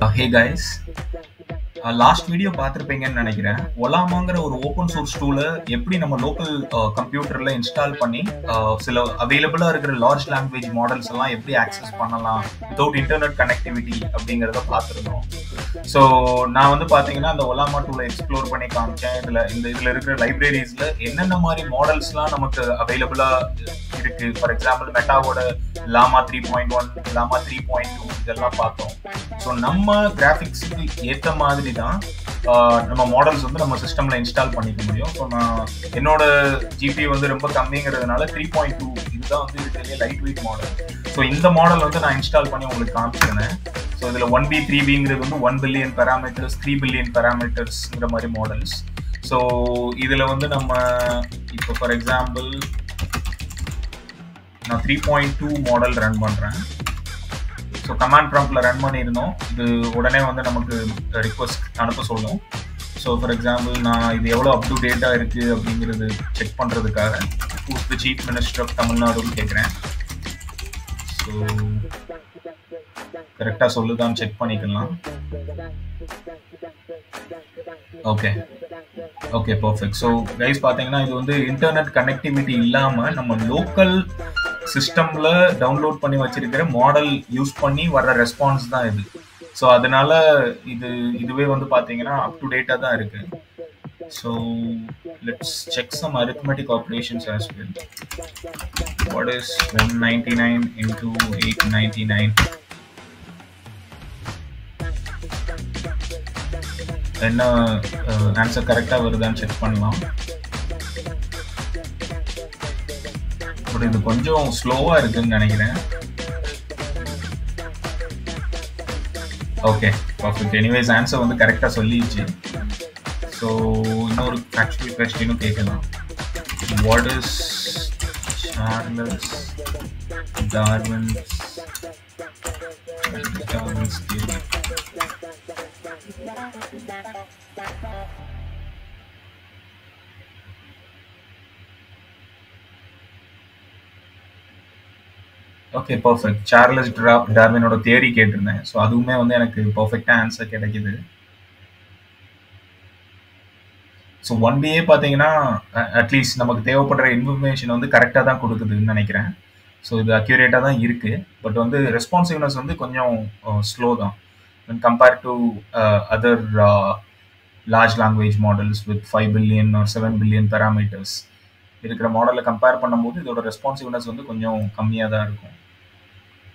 Hey guys, last video பார்த்துருப்பீங்கன்னு நினைக்கிறேன். ஒலாமாங்கிற ஒரு ஓப்பன் சோர்ஸ் டூலை எப்படி நம்ம லோக்கல் கம்ப்யூட்டரில் இன்ஸ்டால் பண்ணி சில அவைலபிளாக இருக்கிற லார்ஜ் லாங்குவேஜ் மாடல்ஸ் எல்லாம் எப்படி ஆக்சஸ் பண்ணலாம் வித்தவுட் இன்டர்நெட் கனெக்டிவிட்டி அப்படிங்கிறத பார்த்துருந்தோம். ஸோ நான் வந்து பார்த்தீங்கன்னா அந்த ஒலாமா டூலை எக்ஸ்ப்ளோர் பண்ணி காமிச்சேன். இதில் இருக்கிற லைப்ரரிஸில் என்னென்ன மாதிரி மாடல்ஸ்லாம் நமக்கு அவைலபிளாக இருக்குது. ஃபார் எக்ஸாம்பிள் மெட்டாவோட லாமா 3.1, லாமா 3.2 இதெல்லாம் பார்த்தோம். ஸோ நம்ம கிராஃபிக்ஸுக்கு ஏற்ற மாதிரி தான் நம்ம மாடல்ஸ் வந்து நம்ம சிஸ்டம்ல இன்ஸ்டால் பண்ணிக்க முடியும். ஸோ நான் என்னோட ஜிபி வந்து ரொம்ப கம்மிங்கிறதுனால 3.2 இதுதான் வந்து இருக்கிறதுலே லைட் வெயிட் மாடல். ஸோ இந்த மாடல் வந்து நான் இன்ஸ்டால் பண்ணி உங்களுக்கு காமிச்சிருந்தேன். ஸோ இதில் 1B 3Bங்கிறது வந்து 1 பில்லியன் பேராமீட்டர்ஸ், 3 பில்லியன் பேராமீட்டர்ஸ்ங்கிற மாதிரி மாடல்ஸ். ஸோ இதில் வந்து நம்ம இப்போ ஃபார் எக்ஸாம்பிள் நான் 3.2 மாடல் ரன் பண்ணுறேன். ஸோ கமாண்ட் ப்ராம்ப்டில் ரன் பண்ணியிருந்தோம். இது உடனே வந்து நமக்கு ரிக்வஸ்ட் அனுப்ப சொல்லும். ஸோ ஃபார் எக்ஸாம்பிள் நான் இது எவ்வளோ அப் டு டேட்டாக இருக்குது அப்படிங்கிறது செக் பண்ணுறதுக்காக who's the chief minister of தமிழ்நாடுன்னு கேட்குறேன். ஸோ கரெக்டாக சொல்லுதான்னு செக் பண்ணிக்கலாம். Okay perfect. ஸோ கைஸ் பார்த்தீங்கன்னா இது வந்து இன்டர்நெட் கனெக்டிவிட்டி இல்லாமல் நம்ம லோக்கல் சிஸ்டம்ல டவுன்லோட் பண்ணி வச்சிருக்கிற மாடல் யூஸ் பண்ணி வர்ற ரெஸ்பான்ஸ் தான் இது. ஸோ அதனால இதுவே வந்து பார்த்தீங்கன்னா அப் டு டேட்டா தான் இருக்கு. So let's check some arithmetic operations as well. What is 199 into 899? என்ன ஆன்சர் கரெக்டாக வருதான்னு செக் பண்ணலாம். பட் இது கொஞ்சம் ஸ்லோவா இருக்குன்னு நினைக்கிறேன். Okay perfect. எனிவேஸ் ஆன்சர் வந்து கரெக்டாக சொல்லிடுச்சு. ஸோ இன்னொரு ஆக்சுவல் கொஸ்டினும் கேட்கலாம். What is Charles Darwin's theory? Okay perfect. Charles டார்வினோட தியரி கேட்டிருந்தேன். ஸோ அதுவுமே வந்து எனக்கு பர்ஃபெக்டாக ஆன்சர் கிடைக்குது. ஸோ 1BA பார்த்தீங்கன்னா அட்லீஸ்ட் நமக்கு தேவைப்படுற இன்ஃபர்மேஷன் வந்து கரெக்டாக தான் கொடுக்குதுன்னு நினைக்கிறேன். ஸோ இது அக்யூரேட்டாக தான் இருக்குது. பட் வந்து ரெஸ்பான்சிவ்னஸ் வந்து கொஞ்சம் ஸ்லோ தான் when compared to other large language models with 5 billion or 7 billion parameters இருக்கிற மாடலை கம்பேர் பண்ணும்போது இதோட ரெஸ்பான்சிவ்னஸ் வந்து கொஞ்சம் கம்மியாக தான் இருக்கும்.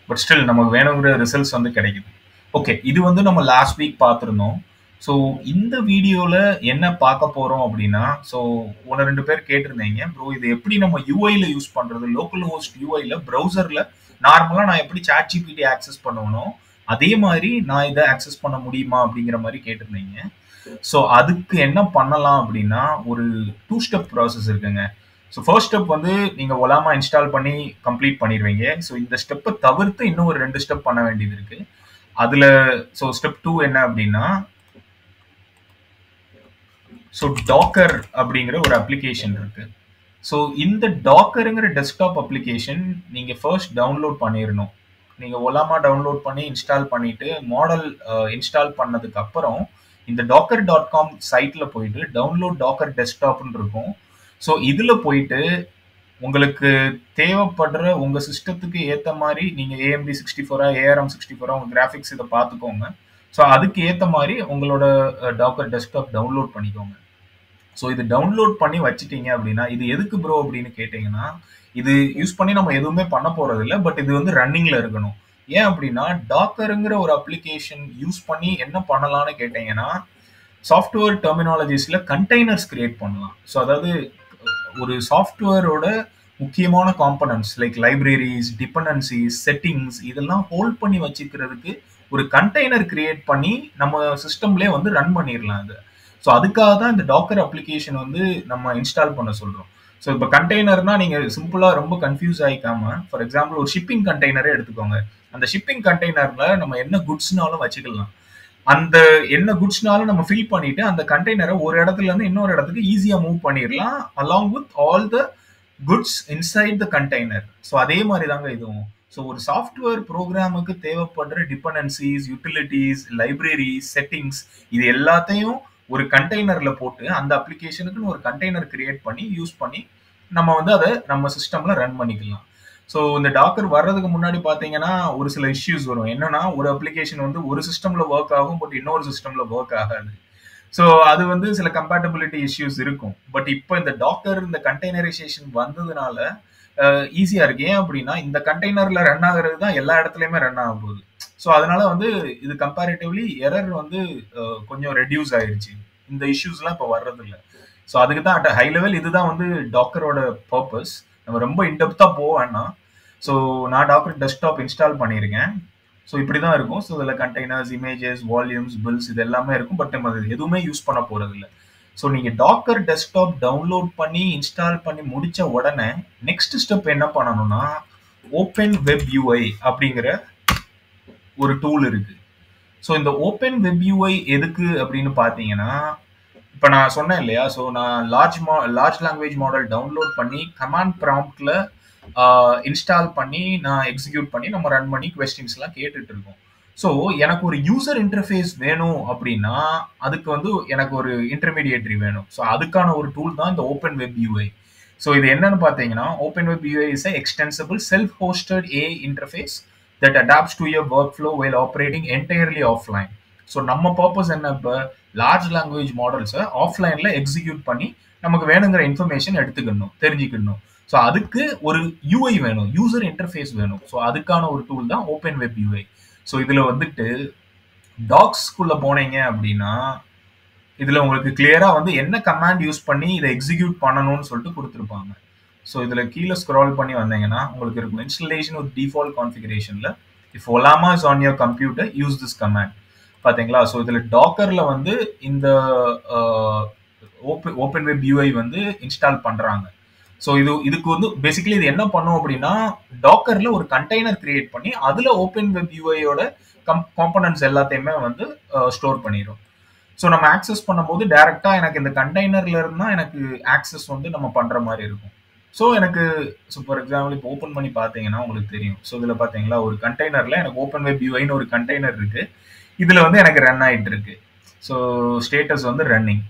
பட் ஸ்டில் நமக்கு வேணுங்கிற ரிசல்ட்ஸ் வந்து கிடைக்குது. ஓகே, இது வந்து நம்ம லாஸ்ட் வீக் பார்த்துருந்தோம். ஸோ இந்த வீடியோவில் என்ன பார்க்க போகிறோம் அப்படின்னா, ஸோ 1-2 பேர் கேட்டிருந்தீங்க, ப்ரோ இது எப்படி நம்ம யூஐயில் யூஸ் பண்ணுறது, லோக்கல் ஹோஸ்ட் யூஐயில் ப்ரௌசரில் நார்மலாக நான் எப்படி ChatGPT ஆக்சஸ் பண்ணுவேனோ அதே மாதிரி நான் இதை ஆக்சஸ் பண்ண முடியுமா அப்படிங்கிற மாதிரி கேட்டிருந்தீங்க. ஸோ அதுக்கு என்ன பண்ணலாம் அப்படின்னா ஒரு 2 ஸ்டெப் ப்ராசஸ் இருக்குங்க. ஸோ ஃபர்ஸ்ட் ஸ்டெப் வந்து நீங்கள் ஒலாமா இன்ஸ்டால் பண்ணி கம்ப்ளீட் பண்ணிடுவீங்க. ஸோ இந்த ஸ்டெப்பை தவிர்த்து இன்னும் ஒரு 2 ஸ்டெப் பண்ண வேண்டியது இருக்கு. அதில் ஸோ ஸ்டெப் 2 என்ன அப்படின்னா, ஸோ டாக்கர் அப்படிங்கிற ஒரு அப்ளிகேஷன் இருக்கு. ஸோ இந்த டாக்கருங்கிற டெஸ்க்டாப் அப்ளிகேஷன் நீங்கள் ஃபர்ஸ்ட் டவுன்லோட் பண்ணிடணும். நீங்கள் ஒலாமா டவுன்லோட் பண்ணி இன்ஸ்டால் பண்ணிட்டு மாடல் இன்ஸ்டால் பண்ணதுக்கு அப்புறம் இந்த docker.com சைட்டில் போயிட்டு டவுன்லோட் டாக்கர் டெஸ்க்டாப்னு இருக்கும். ஸோ இதில் போயிட்டு உங்களுக்கு தேவைப்படுற உங்கள் சிஸ்டத்துக்கு ஏற்ற மாதிரி நீங்கள் AMD 64 ARM 64 உங்கள் கிராஃபிக்ஸ் இதை பார்த்துக்கோங்க. ஸோ அதுக்கு ஏற்ற மாதிரி உங்களோட டாக்கர் டெஸ்க்டாப் டவுன்லோட் பண்ணிக்கோங்க. ஸோ இது டவுன்லோட் பண்ணி வச்சுட்டீங்க அப்படின்னா, இது எதுக்கு ப்ரோ அப்படின்னு கேட்டிங்கன்னா, இது யூஸ் பண்ணி நம்ம எதுவுமே பண்ண போகிறது இல்லை. பட் இது வந்து ரன்னிங்கில் இருக்கணும். ஏன் அப்படின்னா டாக்கருங்கிற ஒரு அப்ளிகேஷன் யூஸ் பண்ணி என்ன பண்ணலான்னு கேட்டிங்கன்னா, சாஃப்ட்வேர் டெர்மினாலஜிஸில் கண்டெய்னர்ஸ் கிரியேட் பண்ணலாம். ஸோ அதாவது ஒரு சாஃப்ட்வேரோட முக்கியமான components like libraries, dependencies, settings இதெல்லாம் ஹோல்ட் பண்ணி வச்சுக்கிறதுக்கு ஒரு கண்டெய்னர் கிரியேட் பண்ணி நம்ம சிஸ்டம்லேயே வந்து ரன் பண்ணிடலாம் அது. ஸோ அதுக்காக தான் இந்த டாக்கர் அப்ளிகேஷன் வந்து நம்ம இன்ஸ்டால் பண்ண சொல்கிறோம். ஸோ இப்போ கண்டெய்னர்னா நீங்கள் சிம்பிளாக ரொம்ப கன்ஃபியூஸ் ஆகிக்காம, ஃபார் எக்ஸாம்பிள் ஒரு ஷிப்பிங் கண்டெய்னரே எடுத்துக்கோங்க. அந்த ஷிப்பிங் கண்டெய்னரில் நம்ம என்ன குட்ஸ்னாலும் வச்சுக்கலாம். அந்த என்ன குட்ஸ்னாலும் நம்ம ஃபில் பண்ணிட்டு அந்த கண்டெய்னரை ஒரு இடத்துல இருந்து இன்னொரு இடத்துக்கு ஈஸியாக மூவ் பண்ணிடலாம் along with all the goods inside the container. So அதே மாதிரி தாங்க இதுவும். ஸோ ஒரு சாஃப்ட்வேர் ப்ரோக்ராமுக்கு தேவைப்படுற டிபெண்டன்சிஸ், யூட்டிலிட்டிஸ், லைப்ரரிஸ், செட்டிங்ஸ் இது எல்லாத்தையும் ஒரு கண்டெய்னர்ல போட்டு அந்த அப்ளிகேஷனுக்குன்னு ஒரு கண்டெய்னர் கிரியேட் பண்ணி யூஸ் பண்ணி நம்ம வந்து அதை நம்ம சிஸ்டம்ல ரன் பண்ணிக்கலாம். ஸோ இந்த டாக்கர் வர்றதுக்கு முன்னாடி பார்த்தீங்கன்னா ஒரு சில இஷ்யூஸ் வரும். என்னன்னா ஒரு அப்ளிகேஷன் வந்து ஒரு சிஸ்டம்ல ஒர்க் ஆகும், பட் இன்னொரு சிஸ்டம்ல ஒர்க் ஆகாது. ஸோ அது வந்து சில கம்பேட்டபிலிட்டி இஷ்யூஸ் இருக்கும். பட் இப்போ இந்த டாக்கர் இந்த கண்டெய்னரைசேஷன் வந்ததுனால ஈஸியா இருக்கு. ஏன் அப்படின்னா இந்த கண்டெய்னர்ல ரன் ஆகுறது தான் எல்லா இடத்துலயுமே ரன் ஆக போகுது. ஸோ அதனால வந்து இது கம்பேரிட்டிவ்லி எரர் வந்து கொஞ்சம் ரெடியூஸ் ஆயிருச்சு. இந்த இஷ்யூஸ்லாம் இப்போ வர்றது இல்லை. ஸோ அதுக்கு தான் அட் ஹை லெவல் இதுதான் வந்து டாக்கரோட பர்பஸ். நம்ம ரொம்ப இன்டெப்தா போக வேணாம். ஸோ நான் டாக்கர் டெஸ்க்டாப் இன்ஸ்டால் பண்ணியிருக்கேன். ஸோ இப்படி தான் இருக்கும். ஸோ இதில் கண்டெய்னர்ஸ், இமேஜஸ், வால்யூம்ஸ், பில்ஸ் இது எல்லாமே இருக்கும். பட் நம்ம அது எதுவுமே யூஸ் பண்ண போறது இல்லை. ஸோ நீங்கள் டாக்கர் டெஸ்க்டாப் டவுன்லோட் பண்ணி இன்ஸ்டால் பண்ணி முடிச்ச உடனே நெக்ஸ்ட் ஸ்டெப் என்ன பண்ணணும்னா ஓப்பன் வெப் யூஐ அப்படிங்கிற ஒரு டூல் இருக்கு. ஸோ இந்த ஓப்பன் வெப் யூஐ எதுக்கு அப்படின்னு பார்த்தீங்கன்னா, இப்போ நான் சொன்னேன் இல்லையா, ஸோ நான் லார்ஜ் லாங்குவேஜ் மாடல் டவுன்லோட் பண்ணி கமாண்ட் ப்ராம்ப்ட்ல இன்ஸ்டால் பண்ணி நான் எக்ஸிக்யூட் பண்ணி நம்ம ரன் பண்ணி கொஸ்டின்ஸ்லாம் கேட்டுட்டு இருக்கோம். ஸோ எனக்கு ஒரு யூசர் இன்டர்ஃபேஸ் வேணும் அப்படின்னா அதுக்கு வந்து எனக்கு ஒரு இன்டர்மீடியேட்டரி வேணும். ஸோ அதுக்கான ஒரு டூல் தான் இந்த ஓப்பன் வெப் யூஐ. ஸோ இது என்னன்னு பார்த்தீங்கன்னா, open web UI is a extensible self hosted AI interface that adapts to your workflow while operating entirely offline. So நம்ம பர்பஸ் என்ன, இப்போ லார்ஜ் லாங்குவேஜ் மாடல்ஸை ஆஃப்லைனில் எக்ஸிக்யூட் பண்ணி நமக்கு வேணுங்கிற இன்ஃபர்மேஷன் எடுத்துக்கணும், தெரிஞ்சுக்கணும். ஸோ அதுக்கு ஒரு யூஐ வேணும், யூசர் இன்டர்ஃபேஸ் வேணும். ஸோ அதுக்கான ஒரு டூல் தான் ஓப்பன் வெப் யூஐ. ஸோ இதில் வந்துட்டு டாக்ஸ்குள்ளே போனீங்க அப்படின்னா இதில் உங்களுக்கு கிளியராக வந்து என்ன கமாண்ட் யூஸ் பண்ணி இதை எக்ஸிக்யூட் பண்ணணும்னு சொல்லிட்டு கொடுத்துருப்பாங்க. ஸோ இதில் கீழே ஸ்க்ரால் பண்ணி வந்தீங்கன்னா உங்களுக்கு இருக்கும் இன்ஸ்டலேஷன் வித் டிஃபால்ட் கான்ஃபிகரேஷனில் if Ollama is on your computer use this command. பார்த்தீங்களா? ஸோ இதில் டாக்கரில் வந்து இந்த ஓப்பன் வெப் யூஐ வந்து இன்ஸ்டால் பண்ணுறாங்க. ஸோ இதுக்கு வந்து பேசிக்கலி இது என்ன பண்ணும் அப்படின்னா, டாக்கரில் ஒரு கண்டெய்னர் கிரியேட் பண்ணி அதில் ஓப்பன் வெப் யூஐயோட காம்பனன்ட்ஸ் எல்லாத்தையுமே வந்து ஸ்டோர் பண்ணிடும். ஸோ நம்ம ஆக்சஸ் பண்ணும்போது டைரெக்டாக எனக்கு இந்த கண்டெய்னர்ல இருந்தால் எனக்கு ஆக்சஸ் வந்து நம்ம பண்ணுற மாதிரி இருக்கும். ஸோ எனக்கு ஃபார் எக்ஸாம்பிள் இப்போ ஓப்பன் பண்ணி பார்த்தீங்கன்னா உங்களுக்கு தெரியும். ஸோ இதில் பார்த்தீங்களா ஒரு கண்டெய்னரில் எனக்கு ஓப்பன் வெப் யூஐன்னு ஒரு கண்டெய்னர் இருக்குது. இதில் வந்து எனக்கு ரன் ஆகிட்டு இருக்கு. ஸோ ஸ்டேட்டஸ் வந்து ரன்னிங்.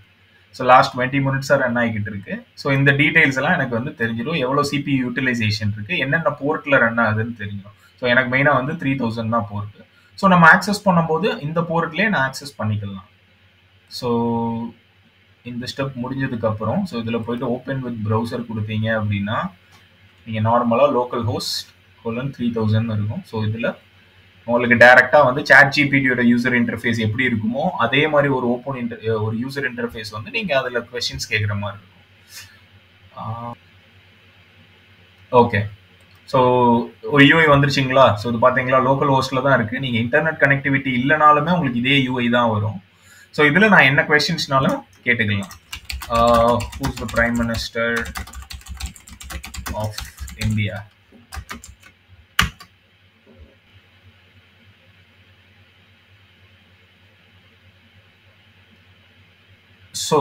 ஸோ லாஸ்ட் 20 மினிட்ஸாக ரன் ஆகிக்கிட்டு இருக்கு. ஸோ இந்த டீடைல்ஸ் எல்லாம் எனக்கு வந்து தெரிஞ்சிடும். எவ்வளோ சிபி யூட்டிலைசேஷன் இருக்குது, என்னென்ன போர்ட்டில் ரன் ஆகுதுன்னு தெரிஞ்சிடும். ஸோ எனக்கு மெயினாக வந்து 3000 தான் போர்ட்டு. ஸோ நம்ம ஆக்சஸ் பண்ணும்போது இந்த போர்ட்லேயே நான் ஆக்சஸ் பண்ணிக்கலாம். ஸோ இந்த ஸ்டெப் முடிஞ்சதுக்கப்புறம் ஸோ இதில் போயிட்டு ஓப்பன் வித் ப்ரௌசர் கொடுத்தீங்க அப்படின்னா நீங்கள் நார்மலாக லோக்கல் ஹோஸ்ட் :3000 இருக்கும். ஸோ இதில் உங்களுக்கு டைரெக்டாக வந்து ChatGPT-யோட யூசர் இன்டர்ஃபேஸ் எப்படி இருக்குமோ அதே மாதிரி ஒரு ஒரு யூசர் இன்டர்ஃபேஸ் வந்து நீங்கள் அதில் கொஸ்டின்ஸ் கேட்குற மாதிரி இருக்கும். ஓகே, ஸோ ஒரு யூஐ வந்துருச்சிங்களா? ஸோ இது பார்த்தீங்களா லோக்கல் ஹோஸ்ட்டில் தான் இருக்குது. நீங்கள் இன்டர்நெட் கனெக்டிவிட்டி இல்லைனாலுமே உங்களுக்கு இதே யூஐ தான் வரும். ஸோ இதில் நான் என்ன கொஸ்டின்ஸ்னாலும் கேட்டுக்கலாம். Who's the prime minister of India? So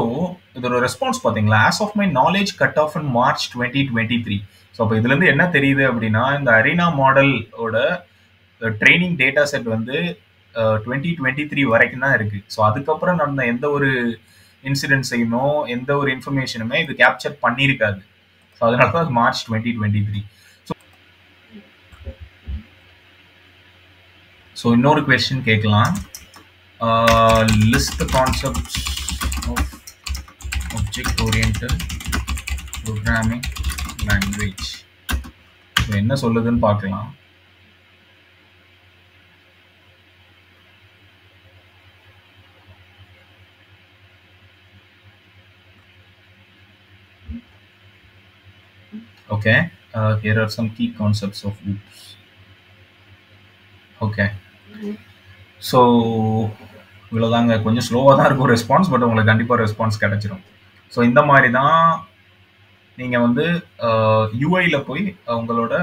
இதோட ரெஸ்பான்ஸ் பார்த்தீங்களா, as of my knowledge cut off in March 2023. So அப்போ இதுலேருந்து என்ன தெரியுது அப்படின்னா, இந்த அரீனா மாடலோட ட்ரைனிங் டேட்டா செட் வந்து 2023 வரைக்கும் தான் இருக்குது. ஸோ அதுக்கப்புறம் நடந்த எந்த ஒரு இன்சிடென்ட்ஸையுமோ எந்த ஒரு இன்ஃபர்மேஷனுமே இது கேப்சர் பண்ணியிருக்காது. ஸோ அதனால தான் மார்ச் 2023. ஸோ இன்னொரு கொஸ்டின் கேட்கலாம். List the concepts of object oriented programming language. So என்ன சொல்லுதுன்னு பார்க்கலாம். Okay, here are some key concepts of OOPS. Okay, so இவ்வளோதாங்க. கொஞ்சம் ஸ்லோவாக தான் இருக்கும் ரெஸ்பான்ஸ், பட் உங்களுக்கு கண்டிப்பாக ரெஸ்பான்ஸ் கிடைச்சிரும். ஸோ இந்த மாதிரி தான் நீங்கள் வந்து யூஐயில் போய் உங்களோட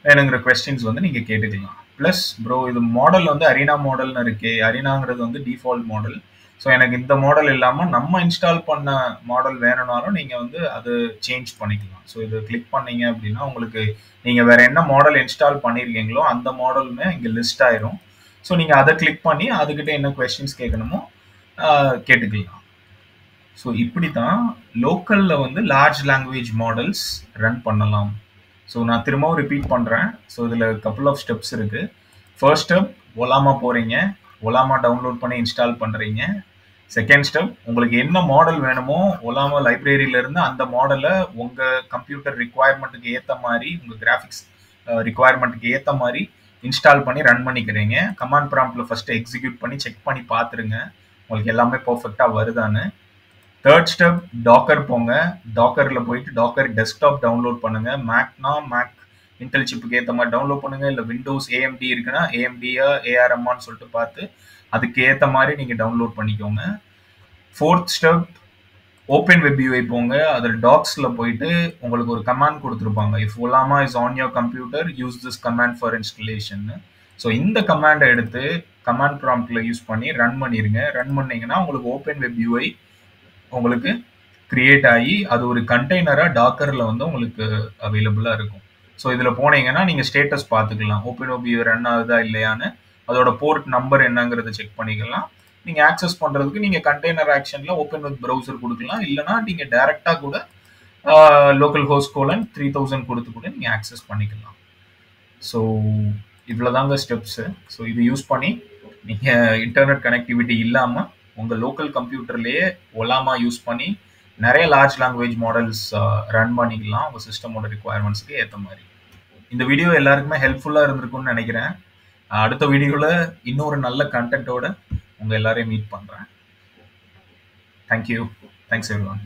வேணுங்கிற கொஸ்டின்ஸ் வந்து நீங்கள் கேட்டுக்கலாம். ப்ளஸ் ப்ரோ இது மாடல் வந்து அரீனா மாடல்னு இருக்கே, அரீனாங்கிறது வந்து டிஃபால்ட் மாடல். ஸோ எனக்கு இந்த மாடல் இல்லாமல் நம்ம இன்ஸ்டால் பண்ண மாடல் வேணும்னாலும் நீங்கள் வந்து அது சேஞ்ச் பண்ணிக்கலாம். ஸோ இது கிளிக் பண்ணீங்க அப்படின்னா உங்களுக்கு நீங்கள் வேற என்ன மாடல் இன்ஸ்டால் பண்ணியிருக்கீங்களோ அந்த மாடலுமே இங்கே லிஸ்ட் ஆயிரும். ஸோ நீங்கள் அதை கிளிக் பண்ணி அதுக்கிட்ட என்ன கொஸ்டின்ஸ் கேட்கணுமோ கேட்டுக்கலாம். ஸோ இப்படி தான் லோக்கலில் வந்து லார்ஜ் லாங்குவேஜ் மாடல்ஸ் ரன் பண்ணலாம். ஸோ நான் திரும்பவும் ரிப்பீட் பண்ணுறேன். ஸோ இதில் கப்புள் ஆஃப் ஸ்டெப்ஸ் இருக்குது. ஃபர்ஸ்ட் ஸ்டெப் ஒலாமா போகிறீங்க, ஒலாமா டவுன்லோட் பண்ணி இன்ஸ்டால் பண்ணுறீங்க. செகண்ட் ஸ்டெப் உங்களுக்கு என்ன மாடல் வேணுமோ ஒலாமா லைப்ரரியிலேருந்து அந்த மாடலை உங்கள் கம்ப்யூட்டர் ரிக்குவயர்மெண்ட்டுக்கு ஏற்ற மாதிரி, உங்கள் கிராஃபிக்ஸ் ரிக்குவயர்மெண்ட்டுக்கு ஏற்ற மாதிரி இன்ஸ்டால் பண்ணி ரன் பண்ணிக்கிறீங்க. கமாண்ட் ப்ராம்ப்டில் ஃபஸ்ட்டு எக்ஸிக்யூட் பண்ணி செக் பண்ணி பார்த்துருங்க உங்களுக்கு எல்லாமே பர்ஃபெக்டாக வருதான்னு. தேர்ட் ஸ்டெப் டாக்கர் போங்க. டாக்கரில் போயிட்டு டாக்கர் டெஸ்க்டாப் டவுன்லோட் பண்ணுங்கள். மேக்னா மேக் இன்டெல் சிப்புக்கு ஏற்ற மாதிரி டவுன்லோட் பண்ணுங்கள். இல்லை விண்டோஸ் ஏஎம்டி இருக்குன்னா ஏஎம்டியா ஏஆர்எம்மான்னு சொல்லிட்டு பார்த்து அதுக்கு ஏற்ற மாதிரி நீங்கள் டவுன்லோட் பண்ணிக்கோங்க. Fourth step open web UI போங்க. அதில் டாக்ஸில் போயிட்டு உங்களுக்கு ஒரு கமாண்ட் கொடுத்துருப்பாங்க. If Ollama is on your computer use this command for installation. So இந்த கமாண்டை எடுத்து கமாண்ட் ப்ராம்ப்டில் யூஸ் பண்ணி ரன் பண்ணிடுங்க. ரன் பண்ணிங்கன்னா உங்களுக்கு ஓப்பன் வெப் யூஐ உங்களுக்கு கிரியேட் ஆகி அது ஒரு கண்டெய்னராக டாக்கரில் வந்து உங்களுக்கு அவைலபிளாக இருக்கும். ஸோ இதில் போனீங்கன்னா நீங்கள் ஸ்டேட்டஸ் பார்த்துக்கலாம். ஓப்பன் வெப் யூஐ ரன் ஆகுதா இல்லையான்னு, அதோட போர்ட் நம்பர் என்னங்கிறத செக் பண்ணிக்கலாம். நீங்கள் ஆக்சஸ் பண்ணுறதுக்கு நீங்கள் கண்டெய்னர் ஆக்ஷனில் ஓப்பன் வெப் ப்ரௌசர் கொடுக்கலாம். இல்லைனா நீங்கள் டைரெக்டாக கூட லோக்கல் ஹோஸ்ட் கோலன் 3000 கொடுத்து கூட நீங்கள் ஆக்சஸ் பண்ணிக்கலாம். ஸோ இவ்வளோதாங்க ஸ்டெப்ஸு. ஸோ இது யூஸ் பண்ணி நீங்கள் இன்டர்நெட் கனெக்டிவிட்டி இல்லாமல் உங்கள் லோக்கல் கம்ப்யூட்டர்லேயே ஒலாமா யூஸ் பண்ணி நிறைய லார்ஜ் லாங்குவேஜ் மாடல்ஸ் ரன் பண்ணிக்கலாம் உங்கள் சிஸ்டமோட ரிக்குவயர்மெண்ட்ஸ்க்கு ஏற்ற மாதிரி. இந்த வீடியோ எல்லாருக்குமே ஹெல்ப்ஃபுல்லாக இருந்திருக்கும்னு நினைக்கிறேன். அடுத்த வீடியோவில் இன்னொரு நல்ல கண்டென்ட்டோட உங்கள் எல்லாரையும் மீட் பண்ணுறேன். தேங்க்யூ. Thanks everyone.